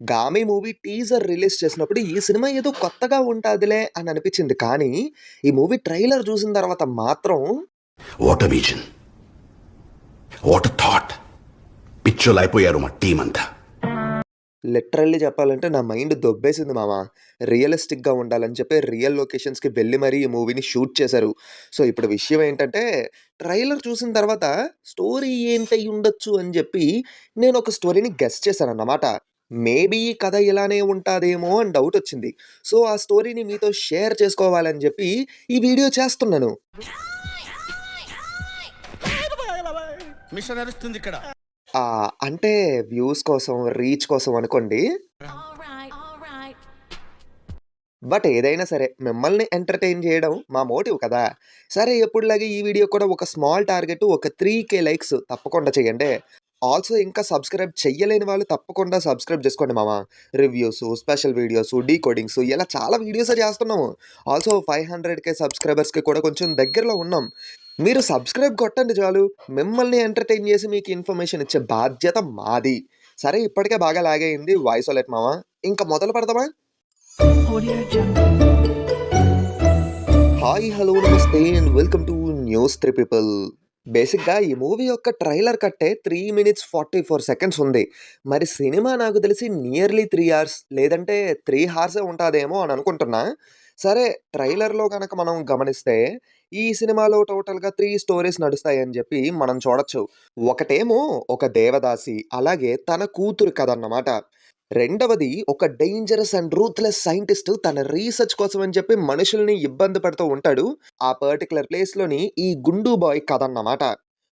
'Gaami' movie teaser release చేసినప్పుడు ఈ cinema ఏదో కొత్తగా ఉంటాదిలే అని అనిపించింది. కానీ ఈ మూవీ ట్రైలర్ చూసిన తర్వాత మాత్రం what a vision, what a thought. పిచ్చోలైపోయారు మా టీం అంతా. లిటరల్లీ చెప్పాలంటే నా మైండ్ దొబ్బేసింది మామ. రియలిస్టిక్‌గా ఉండాలని చెప్పి రియల్ లొకేషన్స్‌కి వెళ్లి మరీ ఈ మూవీని షూట్ చేశారు. సో, ఇప్పుడు విషయం ఏంటంటే ట్రైలర్ చూసిన తర్వాత స్టోరీ ఏంటై ఉండొచ్చు అని చెప్పి నేనొక స్టోరీని గెస్ చేశానన్నమాట. మేబీ ఈ కథ ఇలానే ఉంటాదేమో అని డౌటొచ్చింది. సో, ఆ స్టోరీని మీతో షేర్ చేసుకోవాలని చెప్పి ఈ వీడియో చేస్తున్నాను. మిషన్ నడుస్తుంది ఇక్కడ. అంటే వ్యూస్ కోసం, రీచ్ కోసం అనుకోండి. బట్ ఏదైనా సరే మిమ్మల్ని ఎంటర్‌టైన్ చేయడం మా మోటివ్ కదా! సరే ఎప్పుడులాగే ఈ వీడియో కూడా ఒక స్మాల్ టార్గెట్ ఒక 3,000 లైక్స్ తప్పకుండా చేయండి. ఆల్సో ఇంకా సబ్స్క్రైబ్ చెయ్యలేని వాళ్ళు తప్పకుండా సబ్స్క్రైబ్ చేసుకోండి మామ. రివ్యూసు, స్పెషల్ వీడియోసు, డీకోడింగ్సు ఇలా చాలా వీడియోసే చేస్తున్నాము. ఆల్సో 500,000 సబ్స్క్రైబర్స్‌కి కూడా కొంచెం దగ్గరలో ఉన్నాం. మీరు సబ్స్క్రైబ్ కొట్టండి చాలు. మిమ్మల్ని ఎంటర్‌టైన్ చేసి మీకు ఇన్ఫర్మేషన్ ఇచ్చే బాధ్యత మాది. సరే ఇప్పటికే బాగా లాగ్ అయింది. వాయిస్ ఓలెట్ మామ. ఇంక మొదలు పెడదామా? Audio Jungle. హాయ్, హలో, నమస్తే and welcome to news 3 people. బేసిక్‌గా ఈ మూవీ యొక్క ట్రైలర్ కట్టే 3 మినిట్స్ 44 సెకండ్స్ ఉంది. మరి సినిమా నాకు తెలిసి నియర్లీ 3 అవర్స్ లేదంటే 3 హార్సే ఉంటాదేమో అని అనుకుంటున్నా. సరే ట్రైలర్‌లో గనక మనం గమనిస్తే ఈ సినిమాలో టోటల్‌గా 3 స్టోరీస్ నడుస్తాయని చెప్పి మనం చూడొచ్చు. ఒకటేమో ఒక దేవదాసి అలాగే తన కూతురు కథ అన్నమాట. రెండవది ఒక డేంజరస్ అండ్ రూత్‌లెస్ సైంటిస్ట్ తన రీసెర్చ్ కోసం అని చెప్పి మనుషుల్ని ఇబ్బంది పెడుతూ ఉంటాడు. ఆ పర్టిక్యులర్ ప్లేస్‌లోని ఈ గుండు బాయ్ కథ అన్నమాట.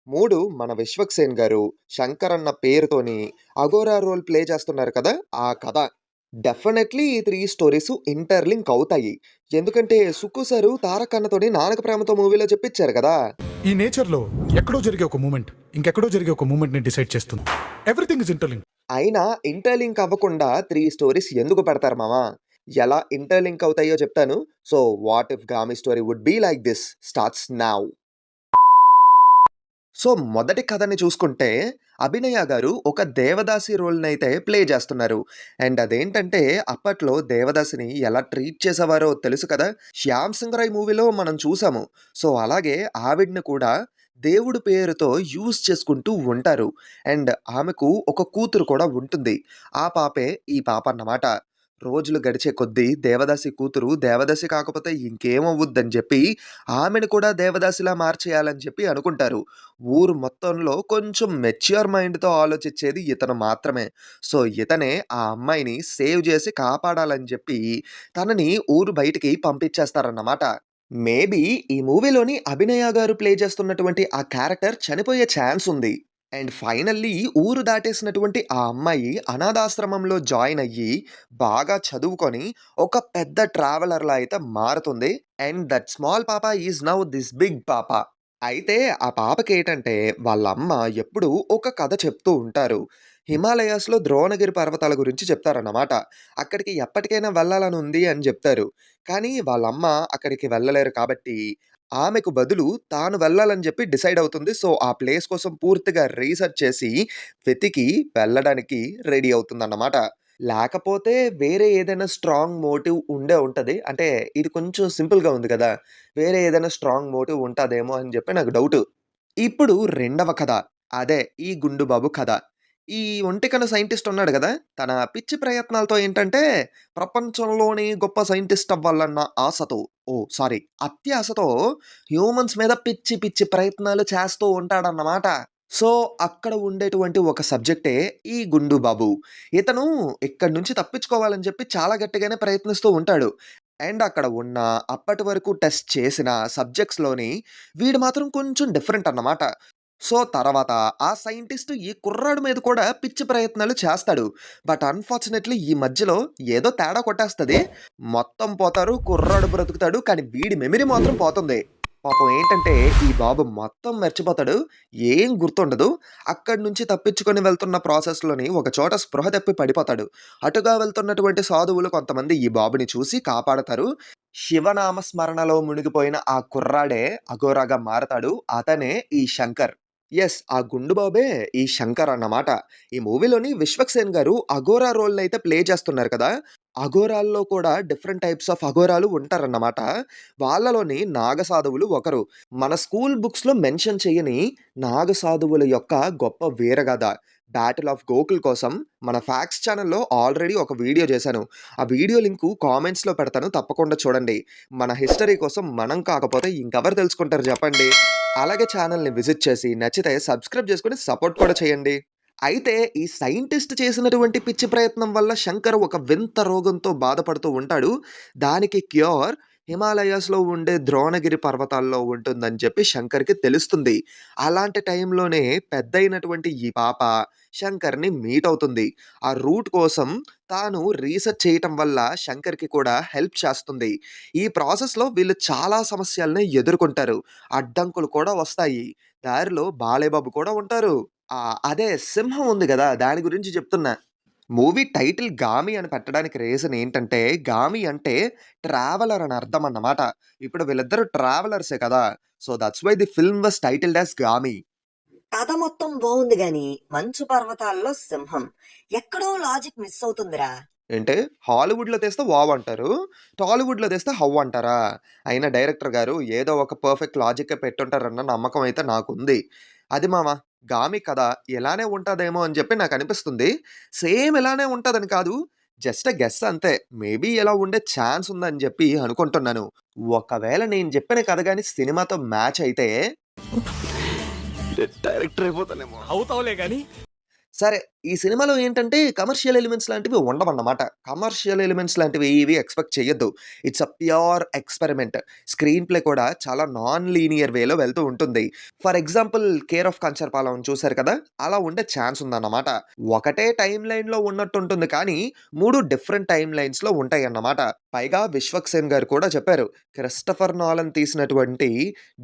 3 మన విశ్వక్సేన్ గారు శంకర్ అన్న పేరుతోని అఘోరా రోల్ ప్లే చేస్తున్నారు కదా! ఆ కథ. డెఫినెట్‌లీ ఈ 3 స్టోరీస్ ఇంటర్‌లింక్ అవుతాయి. ఎందుకంటే సుక్కు సారు తారక్ అన్నతోని 'నాన్నకు ప్రేమతో' మూవీలో చెప్పించారు కదా! ఈ నేచర్‌లో ఎక్కడో జరిగే ఒక మూమెంట్ ఇంకెక్కడో జరిగే ఒక మూమెంట్‌ని డిసైడ్ చేస్తుంది. Everything is interlink. అయినా ఇంటర్‌లింక్ అవ్వకుండా 3 స్టోరీస్ ఎందుకు పెడతారు మామ? ఎలా ఇంటర్‌లింక్ అవుతాయో చెప్తాను. So, what if 'Gaami' story would be like this starts now. So, మొదటి కథని చూసుకుంటే అభినయ గారు ఒక దేవదాసి రోల్‌నైతే ప్లే చేస్తున్నారు. అండ్ అదేంటంటే అప్పట్లో దేవదాసిని ఎలా ట్రీట్ చేసేవారో తెలుసు కదా! 'శ్యామ్ సింగ్ రాయ్' మూవీలో మనం చూసాము. సో, అలాగే ఆవిడని కూడా దేవుడి పేరుతో యూజ్ చేసుకుంటూ ఉంటారు. అండ్ ఆమెకు ఒక కూతురు కూడా ఉంటుంది. ఆ పాపే ఈ పాప అన్నమాట. రోజులు గడిచే కొద్దీ దేవదాసి కూతురు దేవదాసి కాకపోతే ఇంకేమవుద్దని చెప్పి ఆమెను కూడా దేవదాసిలా మార్చేయాలని చెప్పి అనుకుంటారు. ఊరు మొత్తంలో కొంచెం మెచ్యూర్ మైండ్‌తో ఆలోచించేది ఇతను మాత్రమే. సో, ఇతనే ఆ అమ్మాయిని సేవ్ చేసి కాపాడాలని చెప్పి తనని ఊరు బయటికి పంపించేస్తారన్నమాట. మేబీ ఈ మూవీలోని అభినయ గారు ప్లే చేస్తున్నటువంటి ఆ క్యారెక్టర్ చనిపోయే ఛాన్స్ ఉంది. అండ్ ఫైనల్లీ ఊరు దాటేసినటువంటి ఆ అమ్మాయి అనాథాశ్రమంలో జాయిన్ అయ్యి బాగా చదువుకొని ఒక పెద్ద ట్రావెలర్‌లా అయితే మారుతుంది. అండ్ దట్ స్మాల్ పాప ఈజ్ నౌ దిస్ బిగ్ పాప. అయితే ఆ పాపకేటంటే వాళ్ళమ్మ ఎప్పుడూ ఒక కథ చెప్తూ ఉంటారు. హిమాలయాస్‌లో ద్రోణగిరి పర్వతాల గురించి చెప్తారన్నమాట. అక్కడికి ఎప్పటికైనా వెళ్ళాలని ఉంది అని జెప్తారు. కానీ వాళ్ళమ్మ అక్కడికి వెళ్ళలేరు కాబట్టి ఆమెకు బదులు తాను వెళ్ళాలని జెప్పి డిసైడ్ అవుతుంది. సో, ఆ ప్లేస్ కోసం పూర్తిగా రీసెర్చ్ చేసి వెతికి వెళ్ళడానికి రెడీ అవుతుందన్నమాట. లేకపోతే వేరే ఏదైనా స్ట్రాంగ్ మోటివ్ ఉండే ఉంటది. అంటే ఇది కొంచెం సింపుల్‌గా ఉంది గదా! వేరే ఏదైనా స్ట్రాంగ్ మోటివ్ ఉంటాదేమో అని జెప్పి నాకు డౌటు. ఇప్పుడు రెండవ కథ. అదే ఈ గుండు బాబు కథ. ఈ ఒంటికన్ను సైంటిస్ట్ ఉన్నాడు గదా! తన పిచ్చి ప్రయత్నాలతో ఏంటంటే, ప్రపంచంలోని గొప్ప సైంటిస్ట్ అవ్వాలన్న ఆశతో సారీ అత్యాశతో హ్యూమన్స్ మీద పిచ్చి పిచ్చి ప్రయత్నాలు చేస్తూ ఉంటాడన్నమాట. సో, అక్కడ ఉండేటువంటి ఒక సబ్జెక్టే ఈ గుండు బాబు. ఇతను ఇక్కడి నుంచి తప్పించుకోవాలని చెప్పి చాలా గట్టిగానే ప్రయత్నిస్తూ ఉంటాడు. అండ్ అక్కడ ఉన్న అప్పటి వరకు టెస్ట్ చేసిన సబ్జెక్ట్స్‌లోని వీడు మాత్రం కొంచెం డిఫరెంట్ అన్నమాట. సో, తర్వాత ఆ సైంటిస్ట్ ఈ కుర్రాడి మీద కూడా పిచ్చి ప్రయత్నాలు చేస్తాడు. బట్ అన్‌ఫార్చునేట్‌లీ ఈ మధ్యలో ఏదో తేడా కొట్టేస్తది. మొత్తం పోతారు. కుర్రాడు బ్రతుకుతాడు. కానీ వీడి మెమరీ మాత్రం పోతుంది. పాపం ఏంటంటే ఈ బాబు మొత్తం మర్చిపోతాడు. ఏం గుర్తుండదు. అక్కడి నుంచి తప్పించుకొని వెళ్తున్న ప్రాసెస్‌లోని ఒక చోట స్పృహ తప్పి పడిపోతాడు. అటుగా వెళ్తున్నటువంటి సాధువులు కొంతమంది ఈ బాబుని చూసి కాపాడతారు. శివనామ స్మరణలో మునిగిపోయిన ఆ కుర్రాడే అఘోరాగా మారతాడు. అతనే ఈ శంకర్. యెస్. ఆ గుండు బాబే ఈ 'శంకర్' అన్నమాట. ఈ మూవీలోని 'విశ్వక్సేన్' గారు అఘోరా రోల్‌నైతే ప్లే చేస్తున్నారు కదా! అఘోరాల్లో కూడా డిఫరెంట్ టైప్స్ ఆఫ్ అఘోరాలు ఉంటారన్నమాట. వాళ్ళలోని నాగసాధువులు ఒకరు. మన స్కూల్ బుక్స్‌లో మెన్షన్ చెయ్యని నాగసాధువుల యొక్క గొప్ప వీరగాథ 'బ్యాటిల్ ఆఫ్ గోకుల్' కోసం మన ఫ్యాక్ట్స్ ఛానెల్‌లో ఆల్రెడీ ఒక వీడియో చేశాను. ఆ వీడియో లింకు కామెంట్స్‌లో పెడతాను. తప్పకుండా చూడండి. మన హిస్టరీ కోసం మనం కాకపోతే ఇంకెవరు తెలుసుకుంటారు చెప్పండి. అలాగే ఛానెల్‌ని విజిట్ చేసి నచ్చితే సబ్స్క్రైబ్ చేసుకొని సపోర్ట్ కూడా చేయండి. అయితే ఈ సైంటిస్ట్ చేసినటువంటి పిచ్చి ప్రయత్నం వల్ల శంకర్ ఒక వింత రోగంతో బాధపడుతూ ఉంటాడు. దానికి క్యూర్ హిమాలయాస్‌లో ఉండే ద్రోణగిరి పర్వతాల్లో ఉంటుందని చెప్పి శంకర్‌కి తెలుస్తుంది. అలాంటి టైంలోనే పెద్దయినటువంటి ఈ పాప శంకర్‌ని మీట్ అవుతుంది. ఆ రూట్ కోసం తాను రీసెర్చ్ చేయటం వల్ల శంకర్‌కి కూడా హెల్ప్ చేస్తుంది. ఈ ప్రాసెస్‌లో వీళ్ళు చాలా సమస్యల్ని ఎదుర్కొంటారు. అడ్డంకులు కూడా వస్తాయి. దారిలో బాలయ్యబాబు కూడా ఉంటారు. అదే సింహం ఉంది గదా! దాని గురించి చెప్తున్నా. మూవీ టైటిల్ 'గామి' అని పెట్టడానికి రీజన్ ఏంటంటే, గామి అంటే ట్రావెలర్ అని అర్థం అన్నమాట. ఇప్పుడు వీళ్ళిద్దరూ ట్రావెలర్సే కదా! So, that's why the film was titled as 'Gaami.' కథ మొత్తం బావుంది గానీ, మంచు పర్వతాల్లో సింహం. ఎక్కడో లాజిక్ మిస్ అవుతుందిరా! ఏంటే హాలీవుడ్‌లో తెస్తే వావ్ అంటారు. టాలీవుడ్‌లో తెస్తే హౌ అంటారా? అయినా డైరెక్టర్ గారు ఏదో ఒక పర్ఫెక్ట్ లాజిక్కే పెట్టుంటారన్న నమ్మకం అయితే నాకుంది. అది మామ 'గామి' కథ ఇలానే ఉంటదేమో అని చెప్పి నాకనిపిస్తుంది. సేమ్ ఇలానే ఉంటదని కాదు. జస్ట్ ఎ గెస్ అంతే. మేబీ ఇలా ఉండే ఛాన్స్ ఉందని చెప్పి అనుకుంటున్నాను. ఒకవేళ నేను చెప్పిన కథ గాని సినిమాతో మ్యాచ్ అయితే డైరెక్టర్ అయిపోతానేమో. అవుతావులే గాని సరే. ఈ సినిమాలో ఏంటంటే కమర్షియల్ ఎలిమెంట్స్ లాంటివి ఉండవన్నమాట. కమర్షియల్ ఎలిమెంట్స్ లాంటివి ఏవి ఎక్స్‌పెక్ట్ చెయ్యొద్దు. It's a pure experiment. Screen play కూడా చాలా నాన్ లీనియర్ వేలో వెళ్తూ ఉంటుంది. For example 'care of Kancharapalem' చూసారు కదా! అలా ఉండే ఛాన్స్ ఉందన్నమాట. ఒకటే టైమ్ లైన్‌లో ఉన్నట్టుంటుంది కానీ 3 డిఫరెంట్ టైమ్ లైన్స్‌లో ఉంటాయన్నమాట. పైగా 'విశ్వక్సేన్' గారు కూడా చెప్పారు. క్రిస్టోఫర్ నోలన్ తీసినటువంటి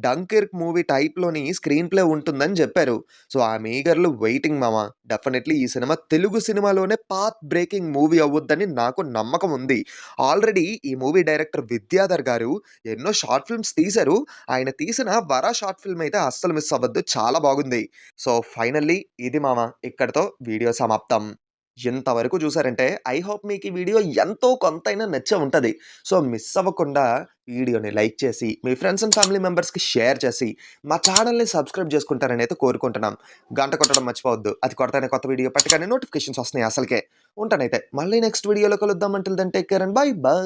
'డంకిర్క్' మూవీ టైప్‌లోని స్క్రీన్ ప్లే ఉంటుందని చెప్పారు. సో, ఐయామ్ ఈగర్‌లీ వెయిటింగ్ మామ. డెఫినైట్‌లీ ఈ సినిమా తెలుగు సినిమాలోనే పాత్ బ్రేకింగ్ మూవీ అవ్వుద్దని నాకు నమ్మకం ఉంది. ఆల్రెడీ ఈ మూవీ డైరెక్టర్ 'విద్యాధర్' గారు ఎన్నో షార్ట్ ఫిల్మ్స్ తీశారు. ఆయన తీసిన 'వర' షార్ట్ ఫిల్మ్ అయితే అస్సలు మిస్ అవ్వద్దు. చాలా బాగుంది. సో, ఫైనల్లీ ఇది మామ. ఇక్కడితో వీడియో సమాప్తం. ఇంతవరకు చూసారంటే ఐ హోప్ మీకు ఈ వీడియో ఎంతో కొంతైనా నచ్చే ఉంటది. సో, మిస్ అవ్వకుండా వీడియోని లైక్ చేసి, మీ ఫ్రెండ్స్ అండ్ ఫ్యామిలీ మెంబర్స్‌కి షేర్ చేసి, మా ఛానెల్‌ని సబ్స్క్రైబ్ చేసుకుంటారని అయితే కోరుకుంటున్నాం. గంట కొట్టడం మర్చిపోవద్దు. అది కొడితేనే కొత్త వీడియో పెట్టగానే నోటిఫికేషన్స్ వస్తున్నాయి అసలకే. ఉంటానైతే. మళ్ళీ నెక్స్ట్ వీడియోలో కలుద్దాం. Until then take care and bye by.